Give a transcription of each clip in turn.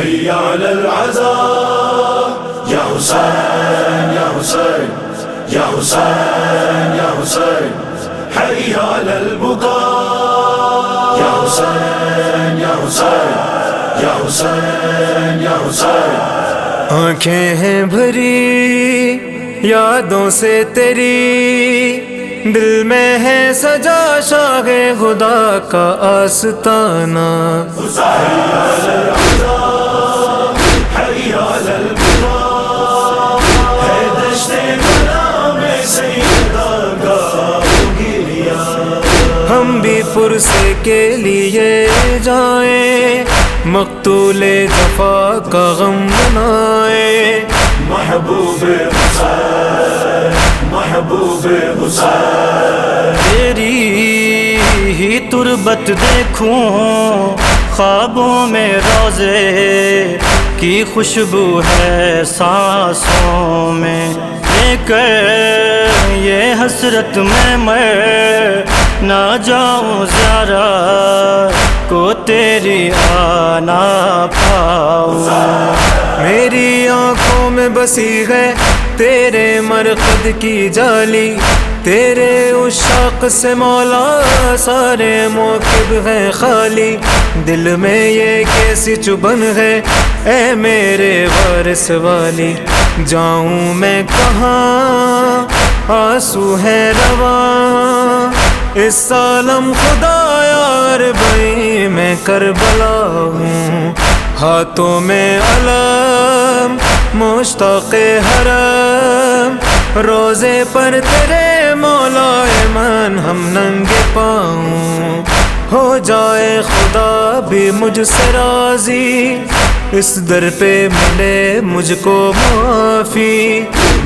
حي على العزاء يا حسين يا حسين يا حسين يا حسين حي على البكاء يا حسين يا حسين يا حسين يا حسين آنکھیں ہیں بھری یادوں سے تیری، دل میں ہے سجا شاہ خدا کا آستانہ. ہم بھی پرسے کے لیے جائیں، مقتول جفا کا غم منائیں. محبوب حسین محبوب حسین تیری ہی تربت دیکھوں خوابوں میں، روضے کی خوشبو ہے سانسوں میں. لے کر یہ حسرت میں مر نہ جاؤں زیارت کو تیری آنا پاؤں. میری آنکھوں میں بسی ہے تیرے مرقد کی جالی، تیرے عشاق سے مولا سارے موقب ہیں خالی. دل میں یہ کیسی چبھن ہے اے میرے وارث والی، جاؤں میں کہاں آنسو ہے رواں. اس عالم خدایا اربعین میں کربلا ہوں، ہاتھوں میں علم مشتاق حرم. روزے پر تیرے مولا من ہم ننگے پاؤں، ہو جائے خدا بھی مجھ سے راضی، اس در پہ ملے مجھ کو معافی.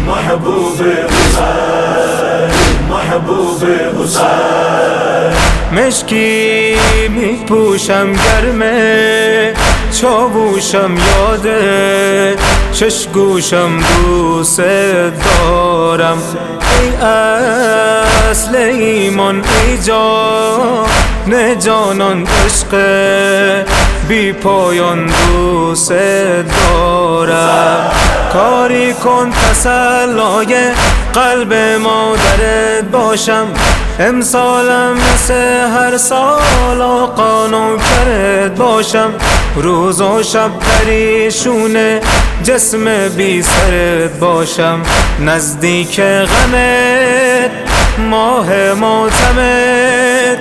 محبوب حسین محبوب حسین مشکی می پوشم گرمه، چاووشم یاده، شش گوشم دوست دارم. ای اصل ایمان، ای جان جانان، عشق بی پایان دوست دارم. کاری کن تسلای قلب مادرت باشم، امسالم مثل هر سال آقا نوکرت باشم. روز و شب پریشون جسم بی سرت باشم، نزدیک غمت ماه ماتمت.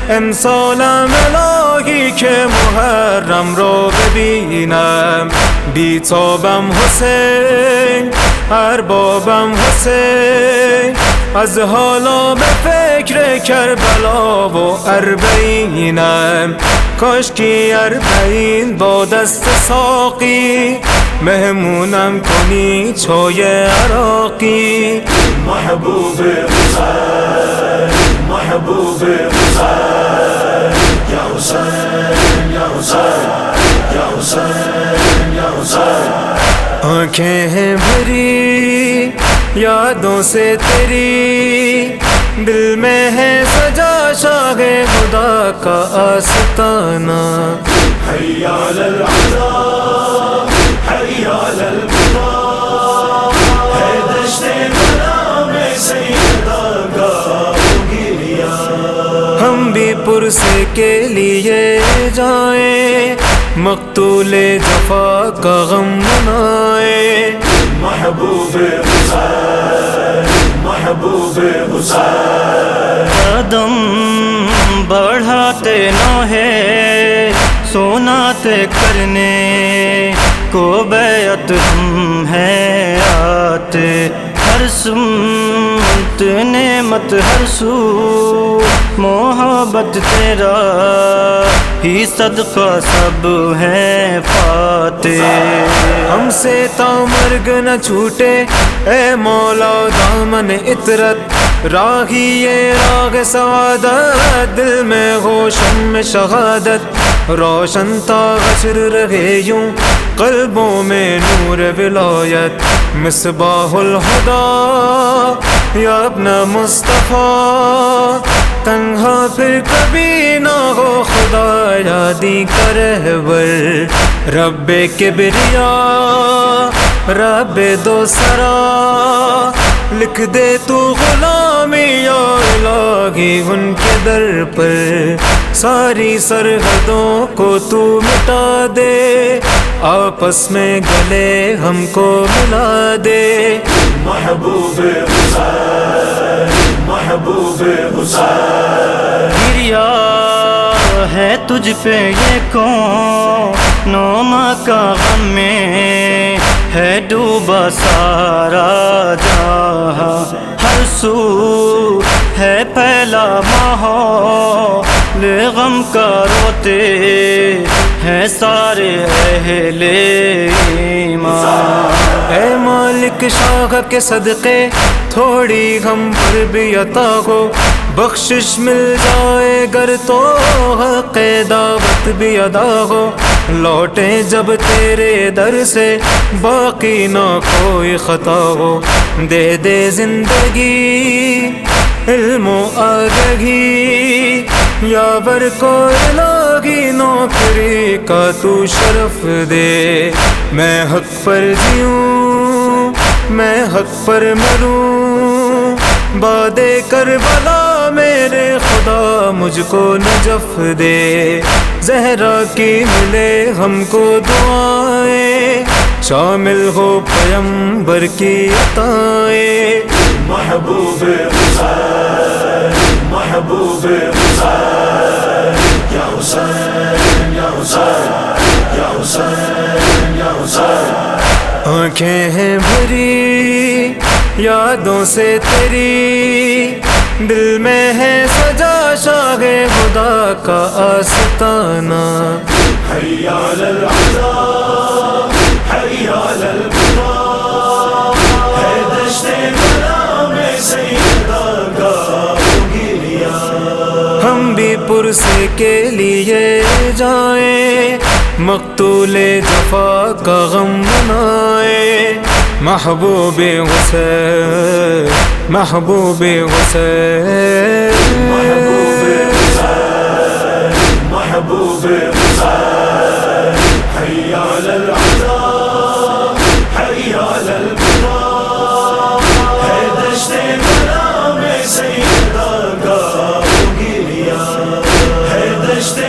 امسالم الهی که محرم را ببینم، بیتابم حسین اربابم حسین. از حالا به فکر کربلا و اربعینم، کاشکی اربعین با دست ساقی مهمونم کنی چای عراقی. محبوب حسین محبوب حسین یا حسین یا حسین یا حسین یا حسین. آنکھیں ہیں بھری یادوں سے تیری، دل میں ہے سجا شاہ خدا کا آستانہ. حي على العزاء حي على البكاء ہے دشت بلا میں سیدہ کا گریا. ہم بھی پرسے کے لیے جائیں، مقتول جفا کا غم منائیں. محبوب حسین محبوب حسین قدم بڑھاتے نہ ہے سوناتے کرنے کو بیعت ہم ہیں آتے. ہر سمت نعمت ہر سو محبت تیرا ہی صدقہ سب ہیں پاتے. ہم سے تا مرگ نہ چھوٹے اے مولا دامن عطرت، راہی یہ راگ سعادت، دل میں ہو شم شہادت. روشن تا غشر رہے یوں قلبوں میں نور ولایت، مصباح الہدی اپنا مصطفیٰ تنہا پھر کبھی نہ ہو، خدا یادی کا رہبر رب کبریا رب دو سرا، لکھ دے تو غلامی یا الہی ان کے در پر، ساری سرحدوں کو تو مٹا دے، آپس میں گلے ہم کو ملا دے۔ محبوب حسین محبوب حسین، گریا ہے تجھ پہ یہ کون نوما کا غم میں ہے ڈوبا سارا جہاں، ہر سو ہے پھیلا ماحول غم کا، روتے ہیں سارے اہل ایمان۔ اے مالک شاہ کے صدقے تھوڑی ہم پر بھی عطا ہو، بخشش مل جائے گر تو حق دعوت بھی ادا ہو، لوٹیں جب تیرے در سے باقی نہ کوئی خطا ہو، دے دے زندگی علم و آگہی، یاور کو الہی نوکری کا تو شرف دے، میں حق پر جیوں میں حق پر مروں، باد کربلا میرے خدا مجھ کو نجف دے، زہرا کی ملے ہم کو دعائیں، شامل ہو پیمبر کی عطائیں۔ محبوب حسین محبوب حسین، یا حسین یا حسین یا حسین یا حسین، آنکھیں ہیں بھری یادوں سے تیری، دل میں ہے سجا شاہ خدا کا آستانہ، حی علی العلا حی علی البقا، ہے دشت بلا میں سیدہ کا گریا، ہم بھی پرسے کے لیے جائیں، مقتول جفا کا غم منائے، محبوب حسین محبوب حسین، محبوب حسین محبوب حسین، حی علی العلا حی علی البقا، ہے دشت بلا میں سیدہ کا گریا، ہے دشت